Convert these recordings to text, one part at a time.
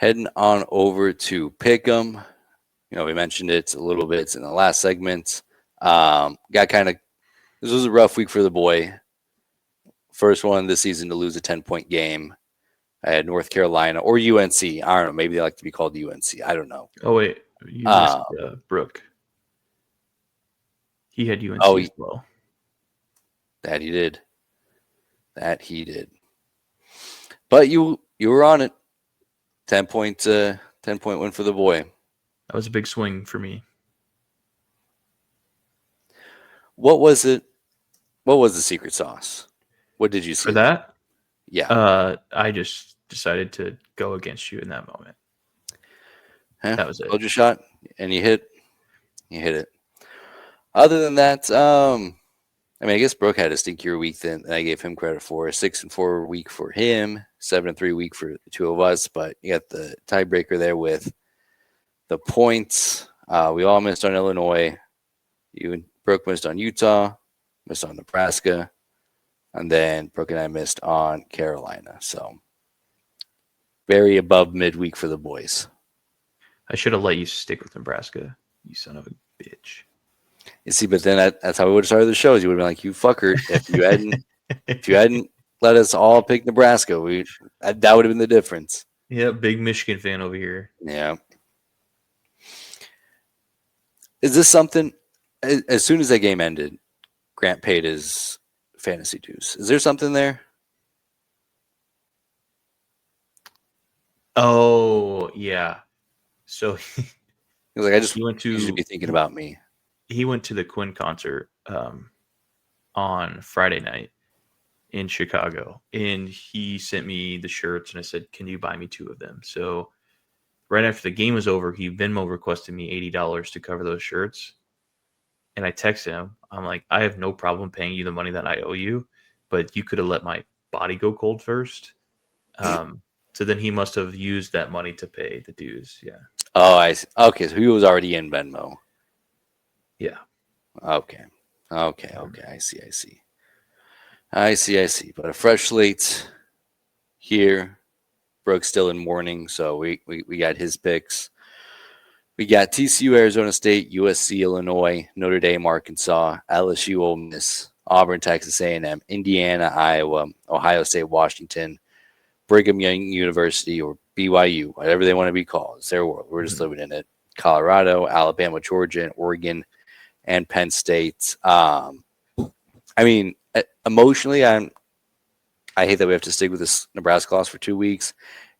Heading on over to Pick'em. We mentioned it a little bit in the last segment. This was a rough week for the boy. First one this season to lose a 10-point game. I had North Carolina or UNC. I don't know. Maybe they like to be called UNC. I don't know. Oh, wait. You missed Brooke. He had UNC as well. That he did. But you were on it. 10-point win for the boy. That was a big swing for me. What was it? What was the secret sauce? What did you see for that? Yeah. I just decided to go against you in that moment. That was it. Hold your shot, and you hit it. Other than that, I guess Brooke had a stinkier week than I gave him credit for. 6-4 week for him, 7-3 week for the two of us. But you got the tiebreaker there with the points. We all missed on Illinois. You and Brooke missed on Utah, missed on Nebraska, and then Brooke and I missed on Carolina. So very above midweek for the boys. I should have let you stick with Nebraska, you son of a bitch. You see, but then that's how we would have started the shows. You would have been like, "You fucker!" If you hadn't let us all pick Nebraska, that would have been the difference. Yeah, big Michigan fan over here. Yeah. Is this something? As soon as that game ended, Grant paid his fantasy dues. Is there something there? Oh yeah. So he was like, you should be thinking about me. He went to the Quinn concert on Friday night in Chicago, and he sent me the shirts, and I said, "Can you buy me 2 of them?" So right after the game was over, he Venmo requested me $80 to cover those shirts, and I texted him. I'm like, "I have no problem paying you the money that I owe you, but you could have let my body go cold first." So then he must have used that money to pay the dues. Yeah. Oh, I see. Okay, so he was already in Venmo. Yeah. Okay. I see. But a fresh slate here. Brooke's still in mourning, so we got his picks. We got TCU, Arizona State, USC, Illinois, Notre Dame, Arkansas, LSU, Ole Miss, Auburn, Texas A&M, Indiana, Iowa, Ohio State, Washington, Brigham Young University, or BYU, whatever they want to be called. It's their world. We're just living in it. Colorado, Alabama, Georgia, and Oregon, and Penn State. Emotionally, I hate that we have to stick with this Nebraska loss for 2 weeks.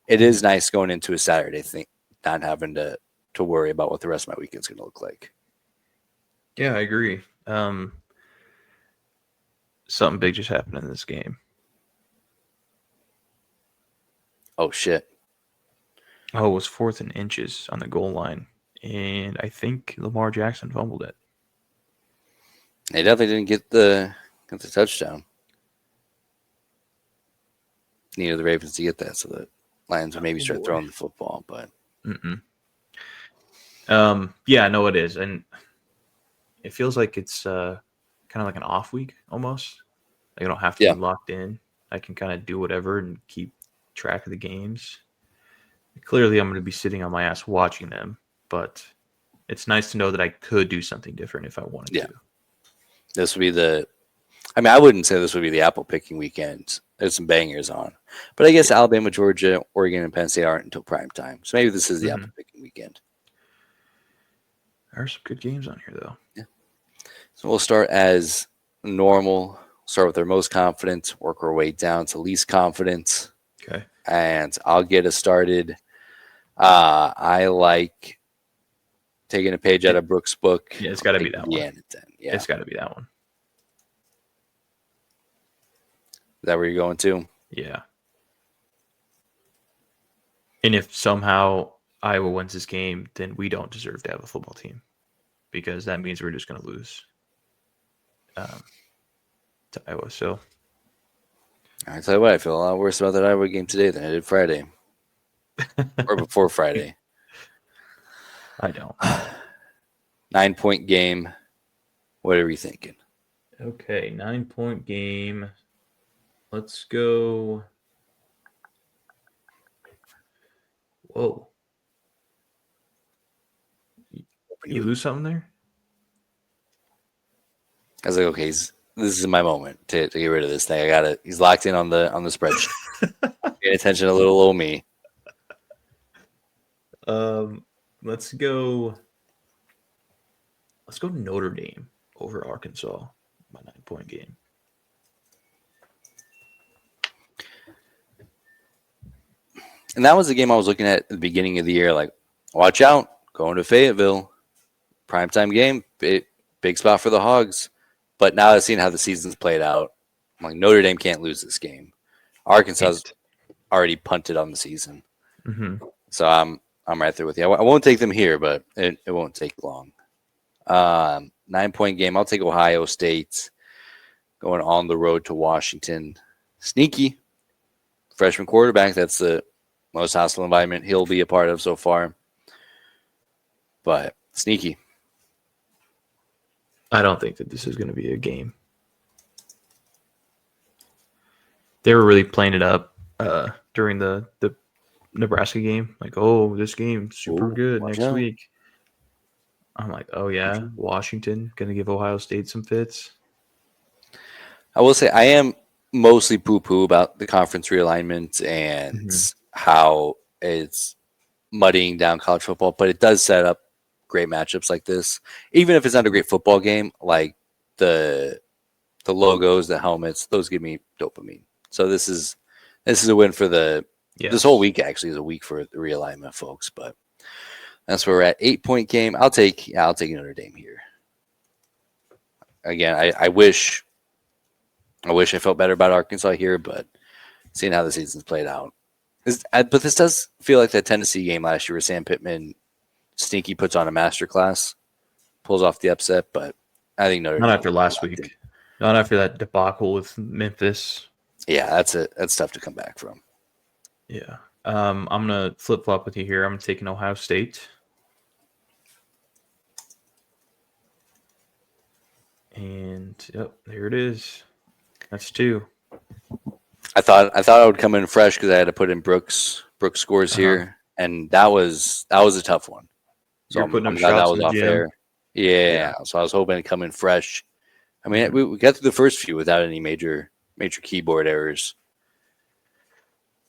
It is nice going into a Saturday thing, not having to worry about what the rest of my weekend's going to look like. Yeah, I agree. Something big just happened in this game. Oh, shit. Oh, it was 4th and inches on the goal line, and I think Lamar Jackson fumbled it. They definitely didn't get the touchdown. Needed the Ravens to get that, so the Lions would maybe start throwing the football. But yeah, no, it is, and it feels like it's kind of like an off week almost. Like I don't have to be locked in. I can kind of do whatever and keep track of the games. Clearly, I'm going to be sitting on my ass watching them, but it's nice to know that I could do something different if I wanted to. This would be I wouldn't say this would be the apple picking weekend. There's some bangers on. But I guess Alabama, Georgia, Oregon, and Penn State aren't until prime time. So maybe this is the apple picking weekend. There are some good games on here, though. Yeah. So we'll start as normal. Start with our most confident, work our way down to least confident. Okay. And I'll get us started. I like taking a page out of Brooks' book. Yeah, it's got to be that one. Yeah. It's got to be that one. Is that where you're going to? Yeah. And if somehow Iowa wins this game, then we don't deserve to have a football team because that means we're just going to lose to Iowa. So I tell you what, I feel a lot worse about that Iowa game today than I did Friday or before Friday. I don't. 9-point game. What are we thinking? Okay, 9-point game. Let's go. Whoa. You lose something there? I was like, okay, this is my moment to get rid of this thing. I got it. He's locked in on the spreadsheet. Paying attention to little old me. Let's go Notre Dame over Arkansas by 9-point game. And that was the game I was looking at the beginning of the year. Like, watch out, going to Fayetteville, primetime game, big spot for the Hogs. But now I've seen how the season's played out. I'm like, Notre Dame can't lose this game. Arkansas's already punted on the season. Mm-hmm. So I'm right there with you. I won't take them here, but it won't take long. 9-point game. I'll take Ohio State going on the road to Washington. Sneaky freshman quarterback. That's the most hostile environment he'll be a part of so far. But sneaky. I don't think that this is going to be a game. They were really playing it up during the Nebraska game. Like, oh, this game's super good next week. I'm like, oh, yeah, Washington going to give Ohio State some fits. I will say I am mostly poo-poo about the conference realignment and how it's muddying down college football, but it does set up great matchups like this. Even if it's not a great football game, like the logos, the helmets, those give me dopamine. So this is a win for this whole week. Actually, is a week for the realignment, folks. But that's where we're at. 8-point game. I'll take Notre Dame here. Again, I wish I felt better about Arkansas here, but seeing how the season's played out. But this does feel like that Tennessee game last year where Sam Pittman sneaky puts on a masterclass, pulls off the upset, but I think Notre Dame. Not after last week. Not after that debacle with Memphis. Yeah, that's tough to come back from. Yeah. I'm going to flip-flop with you here. I'm taking Ohio State. And, yep, there it is. That's 2. I thought I would come in fresh because I had to put in Brooks scores here, and that was a tough one. So You're putting I'm up glad that shots was in the off gym. air. Yeah, so I was hoping to come in fresh. I mean, we got through the first few without any major keyboard errors.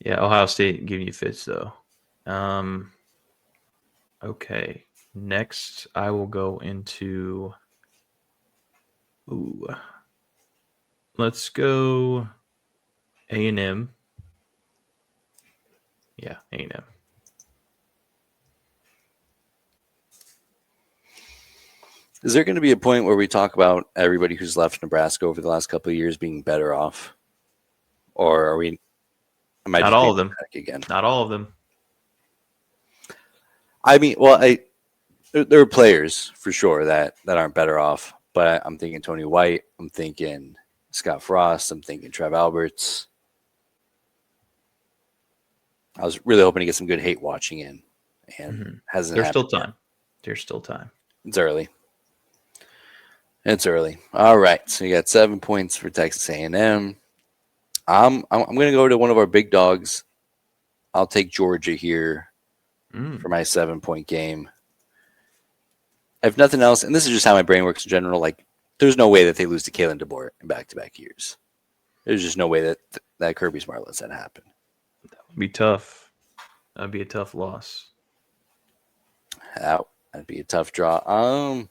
Yeah, Ohio State giving you fits though. Okay. Next, I will go into. Let's go A&M. Yeah, A&M. Is there going to be a point where we talk about everybody who's left Nebraska over the last couple of years being better off, or are we? Not all of them. Again, not all of them. I mean, well, there are players for sure that aren't better off, but I'm thinking Tony White, I'm thinking Scott Frost, I'm thinking Trev Alberts. I was really hoping to get some good hate watching in, and hasn't. There's still time. There's still time. It's early. It's early. All right, so you got 7 points for Texas A&M. I'm going to go to one of our big dogs. I'll take Georgia here for my 7-point game. If nothing else, and this is just how my brain works in general, like there's no way that they lose to Kalen DeBoer in back-to-back years. There's just no way that Kirby Smart lets that happen. That would be tough. That'd be a tough loss. That'd be a tough draw.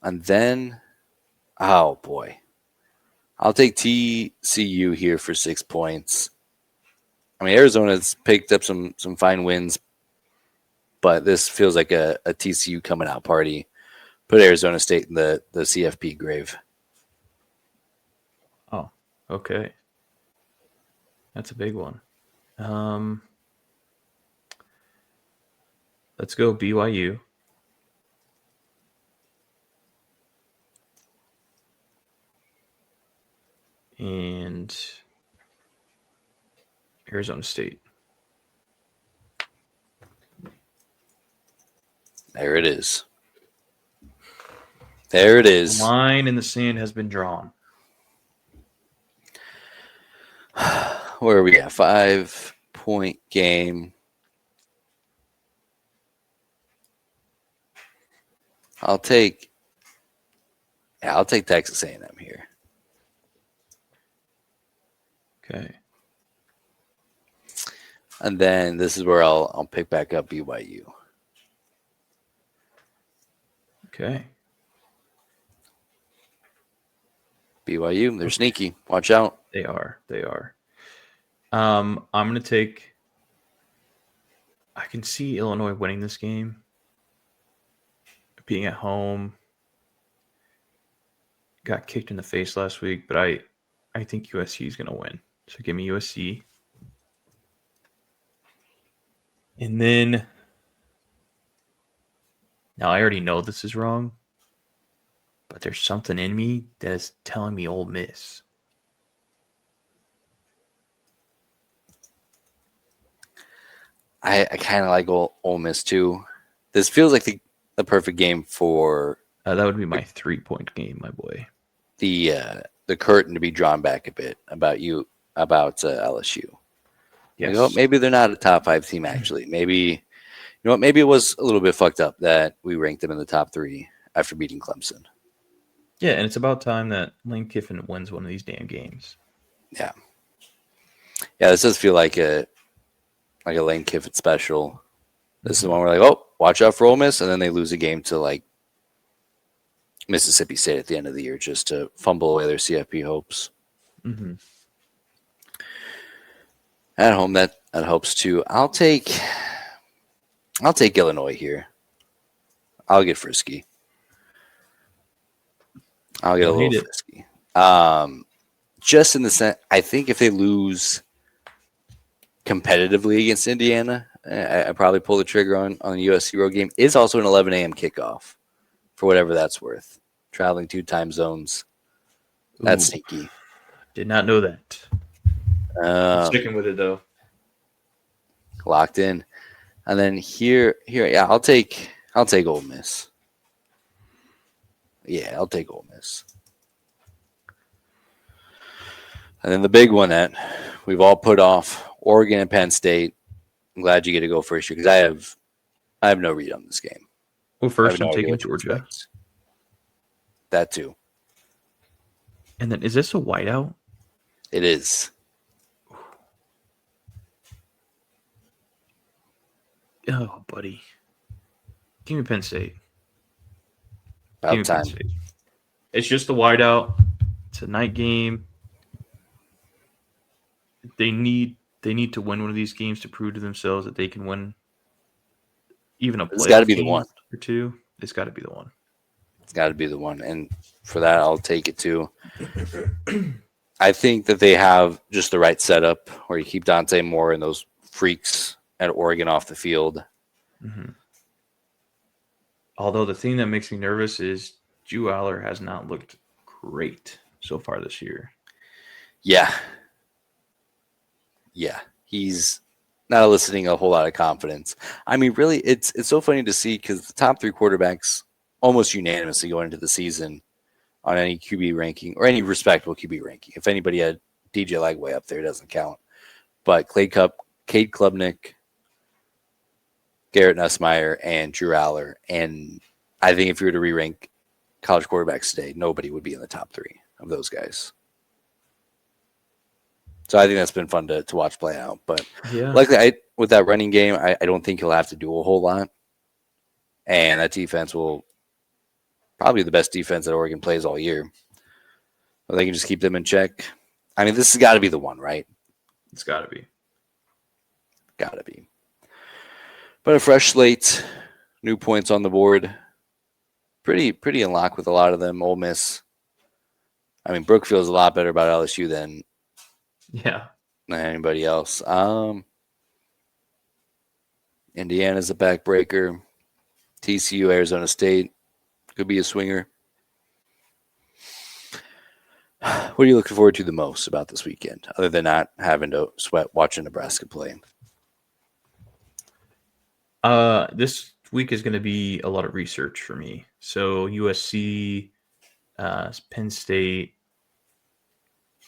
And then, oh boy, I'll take TCU here for 6 points. I mean, Arizona's picked up some fine wins, but this feels like a TCU coming out party. Put Arizona State in the CFP grave. Oh, okay. That's a big one. Let's go BYU. And Arizona State. There it is. There it is. The line in the sand has been drawn. Where are we at? 5-point game. I'll take Texas A&M here. Okay. And then this is where I'll pick back up BYU. Okay. BYU, they're Okay. sneaky. Watch out. They are. They are. I'm gonna take. I can see Illinois winning this game. Being at home, got kicked in the face last week, but I think USC is gonna win. So give me USC. And then now I already know this is wrong, but there's something in me that's telling me Ole Miss. I kind of like Ole Miss too. This feels like the perfect game for That would be my 3-point game, my boy. the curtain to be drawn back a bit about LSU. Yes. Like, oh, maybe they're not a top 5 team actually. Maybe you know what? Maybe it was a little bit fucked up that we ranked them in the top 3 after beating Clemson. Yeah, and it's about time that Lane Kiffin wins one of these damn games. Yeah, this does feel like a Lane Kiffin special. This is the one where like, oh, watch out for Ole Miss, and then they lose a game to like Mississippi State at the end of the year just to fumble away their CFP hopes. Mm-hmm. At home, that helps too. I'll take Illinois here. I'll get frisky. I'll get a little frisky. Just in the sense, I think if they lose competitively against Indiana, I probably pull the trigger on the USC road game. Is also an 11 a.m. kickoff, for whatever that's worth. Traveling 2 time zones. That's sneaky. Did not know that. I'm sticking with it though. Locked in. And then here, yeah, I'll take Ole Miss. Yeah, I'll take Ole Miss. And then the big one that we've all put off, Oregon and Penn State. I'm glad you get to go first here because I have no read on this game. Well, first I'm taking Georgia. That too. And then is this a whiteout? It is. Oh, buddy. Give me Penn State. About time. It's just a whiteout. It's a night game. They need to win one of these games to prove to themselves that they can win even a playoff. It's got to be the one or two. It's got to be the one. It's got to be the one, and for that, I'll take it too. I think that they have just the right setup where you keep Dante Moore and those freaks at Oregon off the field. Mm-hmm. Although the thing that makes me nervous is Drew Aller has not looked great so far this year. Yeah, he's not eliciting a whole lot of confidence. I mean, really, it's so funny to see because the top 3 quarterbacks almost unanimously going into the season on any QB ranking or any respectable QB ranking. If anybody had DJ Lagway up there, it doesn't count. But Cade Klubnik, Garrett Nussmeier, and Drew Aller. And I think if you were to re-rank college quarterbacks today, nobody would be in the top 3 of those guys. So I think that's been fun to watch play out. But likely with that running game, I don't think he'll have to do a whole lot. And that defense will probably the best defense that Oregon plays all year. But they can just keep them in check. I mean, this has got to be the one, right? It's got to be. Got to be. But a fresh slate, new points on the board. Pretty in lock with a lot of them. Ole Miss. I mean, Brooke feels a lot better about LSU than anybody else. Indiana's a backbreaker. TCU, Arizona State could be a swinger. What are you looking forward to the most about this weekend, other than not having to sweat watching Nebraska play? This week is going to be a lot of research for me. So USC, Penn State,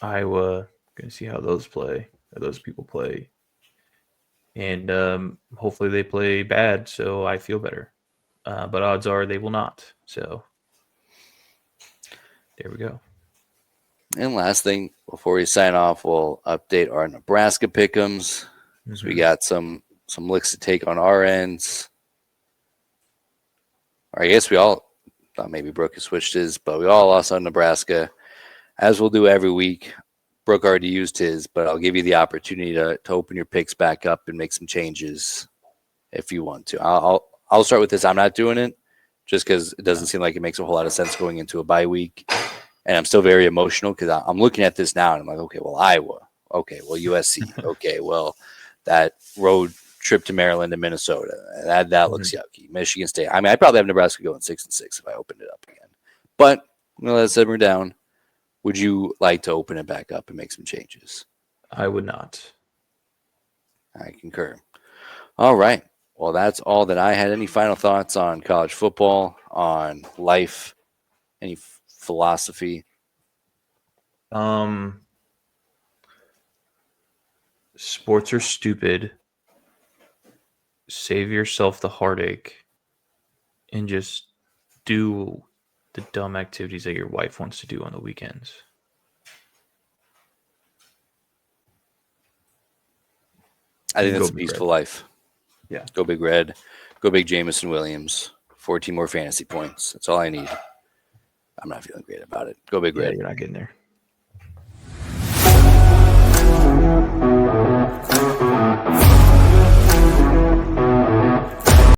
Iowa. Going to see how those people play, and hopefully they play bad, so I feel better. but odds are they will not. So there we go. And last thing, before we sign off, we'll update our Nebraska pick'ems. So we got some licks to take on our ends. Or I guess we all thought maybe Brooke had switched his, but we all lost on Nebraska, as we'll do every week. Brooke already used his, but I'll give you the opportunity to open your picks back up and make some changes if you want to. I'll start with this. I'm not doing it just because it doesn't seem like it makes a whole lot of sense going into a bye week. And I'm still very emotional because I'm looking at this now and I'm like, okay, well, Iowa. Okay, well, USC. Okay, well, that road trip to Maryland and Minnesota. That looks yucky. Michigan State. I mean, I'd probably have Nebraska going 6-6 if I opened it up again. But I'm going to let it simmer down. Would you like to open it back up and make some changes? I would not. I concur. All right. Well, that's all that I had. Any final thoughts on college football, on life, any philosophy? Sports are stupid. Save yourself the heartache and just do the dumb activities that your wife wants to do on the weekends. I think that's a peaceful life. Yeah. Go Big Red. Go Big Jamison Williams. 14 more fantasy points. That's all I need. I'm not feeling great about it. Go Big Red. You're not getting there.